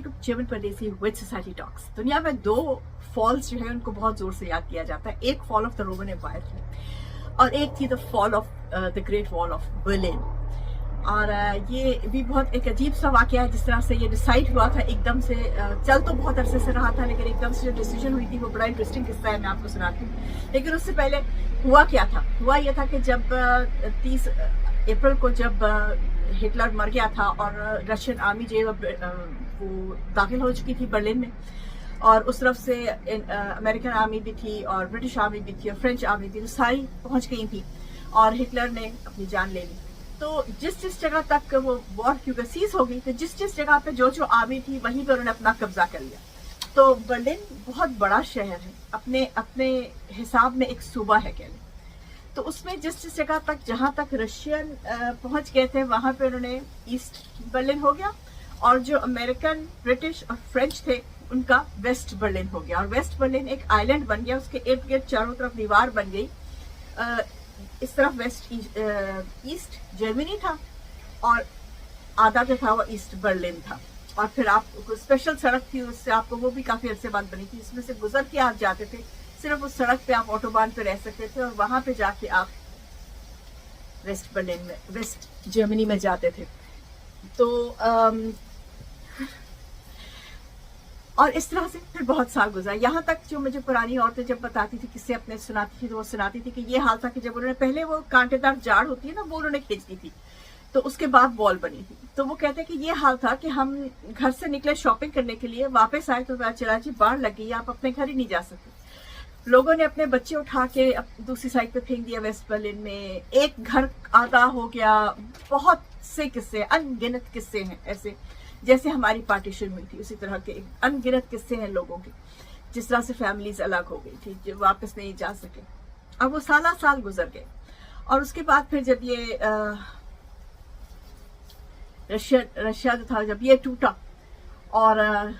थी जर्मन परदेसी with society talks. दुनिया में 2 फॉल्स जो है उनको बहुत जोर से याद किया जाता है, एक fall of the Roman Empire थी और एक थी the fall of the great wall of Berlin. और ये भी बहुत एक अजीब सा वाकया है, जिस तरह से ये डिसाइड हुआ था एकदम से, चल तो बहुत अरसे से रहा था लेकिन एकदम से जो डिसीजन हुई थी वो बड़ा इंटरेस्टिंग किस्सा है, मैं आपको सुनाती हूँ। लेकिन उससे पहले हुआ क्या था, हुआ ये था कि जब 30 अप्रैल को जब हिटलर मर गया था और रशियन आर्मी जो वो दाखिल हो चुकी थी बर्लिन में, और उस तरफ से अमेरिकन आर्मी भी थी और ब्रिटिश आर्मी भी थी और फ्रेंच आर्मी भी थी, सारी पहुंच गई थी और हिटलर ने अपनी जान ले ली। तो जिस जगह तक वो वॉर क्योंकि सीज हो गई, तो जिस जगह पे जो आर्मी थी वहीं पर उन्होंने अपना कब्जा कर लिया। तो बर्लिन बहुत बड़ा शहर है, अपने हिसाब में एक सूबा है कह लें। तो उसमें जिस जगह तक जहां तक रशियन पहुंच गए थे वहां पे उन्होंने ईस्ट बर्लिन हो गया, और जो अमेरिकन, ब्रिटिश और फ्रेंच थे उनका वेस्ट बर्लिन हो गया। और वेस्ट बर्लिन एक आइलैंड बन गया, उसके इर्द गिर्द चारों तरफ दीवार बन गई। इस तरफ वेस्ट ईस्ट जर्मनी था और आधा जो था वो ईस्ट बर्लिन था। और फिर आप स्पेशल सड़क थी उससे आपको, वो भी काफी अरसे बाद बनी थी, इसमें से गुजर के आप जाते थे, सिर्फ उस सड़क पे आप ऑटोबान पे रह सकते थे और वहां पे जाके आप वेस्ट बर्लिन में, वेस्ट जर्मनी में जाते थे। तो और इस तरह से फिर बहुत साल गुजरा। यहाँ तक जो मुझे पुरानी औरतें जब बताती थी, किससे अपने सुनाती थी, तो वो सुनाती थी कि ये हाल था कि जब उन्होंने पहले वो कांटेदार जाड़ होती है ना, वो उन्होंने खींच दी थी, तो उसके बाद वॉल बनी थी। तो वो कहते हैं कि ये हाल था कि हम घर से निकले शॉपिंग करने के लिए, वापस आए तो पता चला जी बाढ़ लग गई, आप अपने घर ही नहीं जा सकते। लोगों ने अपने बच्चे उठा के दूसरी साइड पे फेंक दिया वेस्ट बर्लिन में, एक घर आधा हो गया। बहुत से किस्से, अनगिनत किस्से हैं ऐसे, जैसे हमारी पार्टीशन हुई थी उसी तरह के अनगिनत किस्से हैं लोगों के, जिस तरह से फैमिलीज अलग हो गई थी, जो वापस नहीं जा सके। अब वो साल गुजर गए और उसके बाद फिर जब ये रशिया जो था, जब ये टूटा और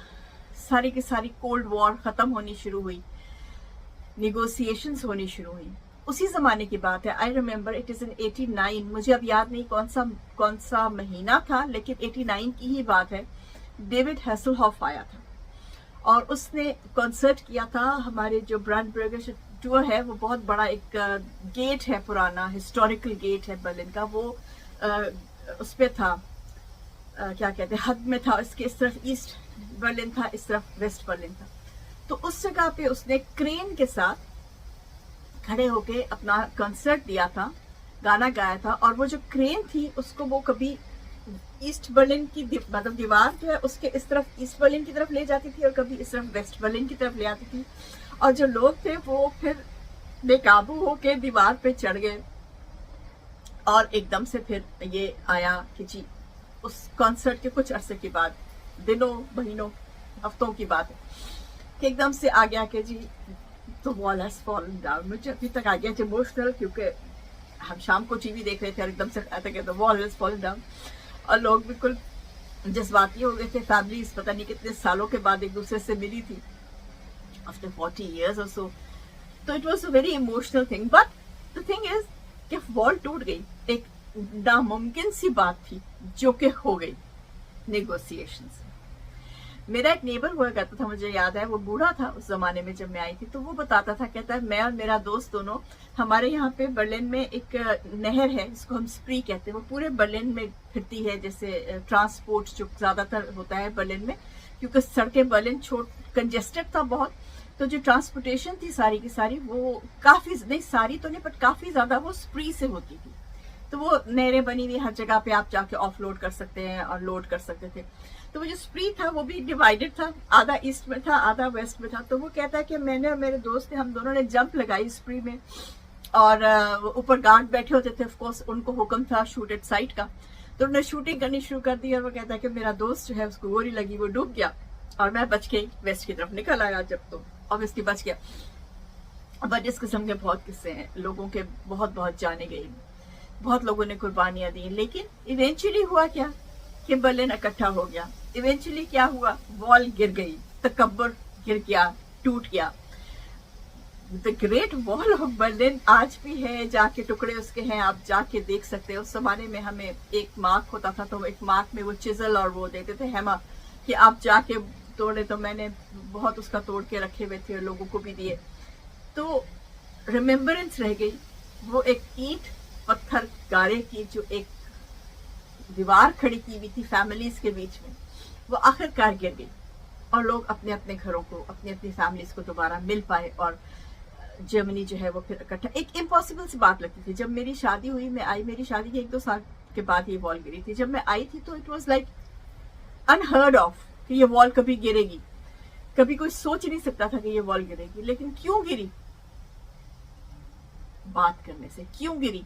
सारी की सारी कोल्ड वॉर खत्म होनी शुरू हुई, निगोसिएशंस होनी शुरू हुई, उसी जमाने की बात है। I remember it is in 89, मुझे अब याद नहीं कौन सा महीना था, लेकिन 89 की ही बात है। डेविड हैसलहॉफ आया था और उसने कॉन्सर्ट किया था। हमारे जो ब्रांडबर्गर टूर है वो बहुत बड़ा एक गेट है, पुराना हिस्टोरिकल गेट है बर्लिन का, वो उस पे था, क्या कहते हैं, हद में था। इसके इस तरफ ईस्ट बर्लिन था, इस तरफ वेस्ट बर्लिन था। तो उस जगह पे उसने क्रेन के साथ खड़े होके अपना कंसर्ट दिया था, गाना गाया था। और वो जो क्रेन थी उसको वो कभी ईस्ट बर्लिन की मतलब दीवार जो है उसके इस तरफ ईस्ट बर्लिन की तरफ ले जाती थी और कभी इस तरफ वेस्ट बर्लिन की तरफ ले आती थी। और जो लोग थे वो फिर बेकाबू होके दीवार पे चढ़ गए और एकदम से फिर ये आया कि जी उस कॉन्सर्ट के कुछ अरसे के बाद, दिनों महीनों हफ्तों की बात है, कि एकदम से आ गया कि जी तो वॉल हैज फॉलन डाउन। मुझे अभी तक आ गया इमोशनल, क्योंकि हम शाम को टीवी देख रहे थे और एकदम से आता कि the wall has fallen down और लोग बिल्कुल जज्बाती हो गए थे। फैमिलीज पता नहीं कितने सालों के बाद एक दूसरे से मिली थी, आफ्टर 40 years और सो। तो it was a very emotional thing. But the thing is कि वॉल टूट गई, एक नामुमकिन सी बात थी जो कि हो गई नेगोशिएशंस। मेरा एक नेबर हुआ करता था, मुझे याद है, वो बूढ़ा था उस जमाने में जब मैं आई थी, तो वो बताता था, कहता है मैं और मेरा दोस्त दोनों, हमारे यहाँ पे बर्लिन में एक नहर है जिसको हम स्प्री कहते हैं, वो पूरे बर्लिन में फिरती है, जैसे ट्रांसपोर्ट जो ज्यादातर होता है बर्लिन में, क्योंकि सड़कें बर्लिन कंजेस्टेड था बहुत। तो जो ट्रांसपोर्टेशन थी सारी की सारी वो काफी नहीं, सारी तो नहीं बट काफी ज्यादा वो स्प्री से होती थी। तो वो नहरें बनी हुई हर जगह पे, आप जाके ऑफ लोड कर सकते हैं और लोड कर सकते थे। तो वो जो स्प्री था वो भी डिवाइडेड था, आधा ईस्ट में था आधा वेस्ट में था। तो वो कहता है कि मैंने और मेरे दोस्त ने, हम दोनों ने जंप लगाई स्प्री में, और ऊपर गार्ड बैठे होते थे, ऑफकोर्स उनको हुक्म था शूट एट साइट का, तो उन्होंने शूटिंग करनी शुरू कर दी। और वो कहता है कि मेरा दोस्त जो है उसको गोली लगी, वो डूब गया और मैं बच के वेस्ट की तरफ निकल आया, जब तो ऑब्वियसली बच गया। बट इस किस्म के बहुत किस्से हैं, लोगों के बहुत जाने गए, बहुत लोगों ने कुर्बानियां दी। लेकिन इवेंचुअली हुआ क्या कि बर्लिन इकट्ठा हो गया। इवेंचुअली क्या हुआ, वॉल गिर गई, तकब्बर गिर गया, टूट गया। The great wall of Berlin आज भी है, जाके टुकड़े उसके हैं, आप जाके देख सकते हैं। उस जमाने में हमें एक मार्क होता था, तो एक मार्क में वो चिजल और वो देते थे, हैमर, कि आप जाके तोड़े, तो मैंने बहुत उसका तोड़ के रखे हुए थे और लोगों को भी दिए। तो रिमेम्बरेंस रह गई, वो एक ईंट पत्थर गारे की जो एक दीवार खड़ी की हुई थी फैमिलीज के बीच में, वो आखिरकार गिर गई और लोग अपने अपने घरों को, अपनी अपनी फैमिलीज को दोबारा मिल पाए और जर्मनी जो है वो फिर इकट्ठा। एक इम्पॉसिबल सी बात लगती थी। जब मेरी शादी हुई, मैं आई, मेरी शादी के 1-2 साल के बाद ये वॉल गिरी थी। जब मैं आई थी तो it was like unheard of कि ये वॉल कभी गिरेगी। कभी कोई सोच नहीं सकता था कि ये वॉल गिरेगी। लेकिन क्यों गिरी? बात करने से। क्यों गिरी?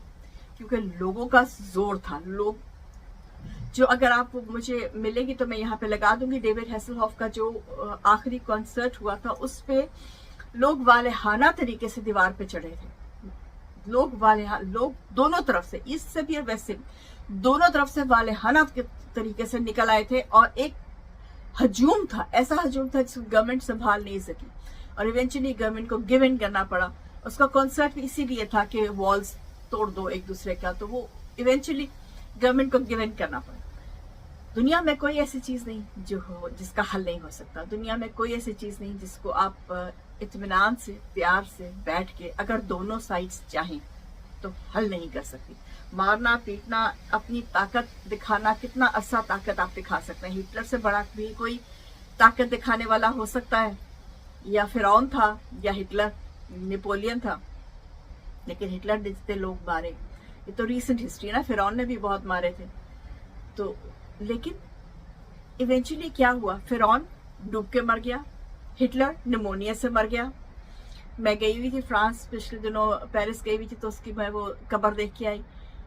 क्योंकि लोगों का जोर था। लोग जो, अगर आप मुझे मिलेगी तो मैं यहाँ पे लगा दूंगी, डेविड हैसलहॉफ का जो आखिरी कॉन्सर्ट हुआ था, उस पे लोग वालेहाना तरीके से दीवार पे चढ़े थे। लोग दोनों तरफ से, ईस्ट से भी और वेस्ट से भी, दोनों तरफ से वालेहाना के तरीके से निकल आए थे और एक हजूम था, ऐसा हजूम था जिसको गवर्नमेंट संभाल नहीं सकी और इवेंचुअली गवर्नमेंट को गिव इन करना पड़ा। उसका कॉन्सर्ट भी इसीलिए था कि वॉल्स तोड़ दो एक दूसरे का, तो वो इवेंचुअली गवर्नमेंट को गिव इन करना पड़ा। दुनिया में कोई ऐसी चीज नहीं जो हो जिसका हल नहीं हो सकता। दुनिया में कोई ऐसी चीज नहीं जिसको आप इत्मीनान से, प्यार से बैठ के, अगर दोनों साइड्स चाहें तो हल नहीं कर सकती। मारना पीटना, अपनी ताकत दिखाना, कितना अरसा ताकत आप दिखा सकते हैं। हिटलर से बड़ा भी कोई ताकत दिखाने वाला हो सकता है, या फिरौन था, या हिटलर, नेपोलियन था, लेकिन हिटलर ने जितने लोग मारे, ये तो रीसेंट हिस्ट्री है ना, फिरौन ने भी बहुत मारे थे। तो लेकिन इवेंचुअली क्या हुआ? फिरौन डूब के मर गया, हिटलर निमोनिया से मर गया। मैं गई हुई थी फ्रांस पिछले दिनों, पेरिस गई हुई थी, तो उसकी मैं वो कब्र देख के I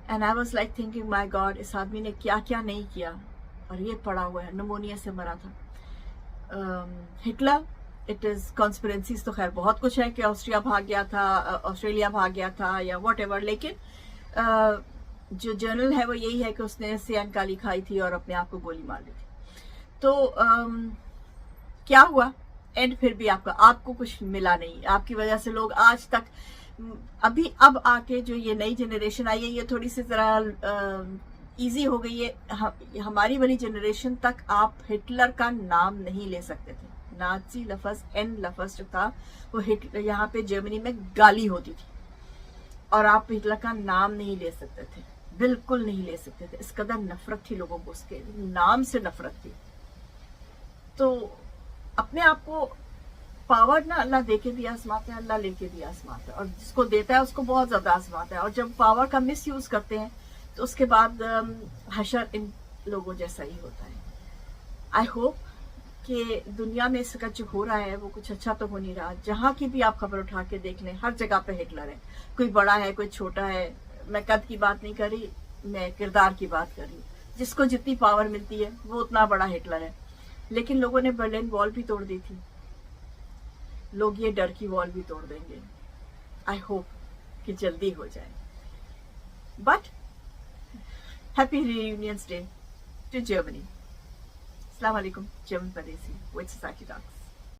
and I was like thinking, my God, इस आदमी ने क्या क्या नहीं किया और ये पड़ा हुआ है, निमोनिया से मरा था। हिटलर, इट इज कॉन्स्पिरेंसीज तो खैर बहुत कुछ है कि ऑस्ट्रिया भाग गया था, ऑस्ट्रेलिया भाग गया था या वॉट एवर, लेकिन जो जर्नल है वो यही है कि उसने सियान काली खाई थी और अपने आप को गोली मार ली थी। तो क्या हुआ? एंड फिर भी आपको कुछ मिला नहीं। आपकी वजह से लोग आज तक, अब आके जो ये नई जनरेशन आई है, ये थोड़ी सी जरा इजी हो गई है। हमारी वाली जनरेशन तक आप हिटलर का नाम नहीं ले सकते थे। नाजी लफ्ज, एन लफ्ज जो था वो हिटलर, यहाँ पे जर्मनी में गाली होती थी और आप हिटलर का नाम नहीं ले सकते थे, बिल्कुल नहीं ले सकते थे। इस कदर नफरत थी लोगों को, उसके नाम से नफरत थी। तो अपने आप को पावर ना अल्लाह देके भी आजमाता है, अल्लाह लेके भी आजमाता है, और जिसको देता है उसको बहुत ज्यादा आजमाता है। और जब पावर का मिस यूज करते हैं तो उसके बाद हशर इन लोगों जैसा ही होता है। आई होप कि दुनिया में इसका जो हो रहा है वो कुछ अच्छा तो हो नहीं रहा। जहां की भी आप खबर उठा के देख लें, हर जगह पे हिटलर है। कोई बड़ा है, कोई छोटा है। मैं कद की बात नहीं कर रही, मैं किरदार की बात कर रही। जिसको जितनी पावर मिलती है वो उतना बड़ा हिटलर है। लेकिन लोगों ने बर्लिन वॉल भी तोड़ दी थी, लोग ये डर की वॉल भी तोड़ देंगे। आई होप कि जल्दी हो जाए। But happy reunions day to Germany. अस्सलाम वालेकुम जर्मन परदेसी, विद सोसाइटी टॉक्स।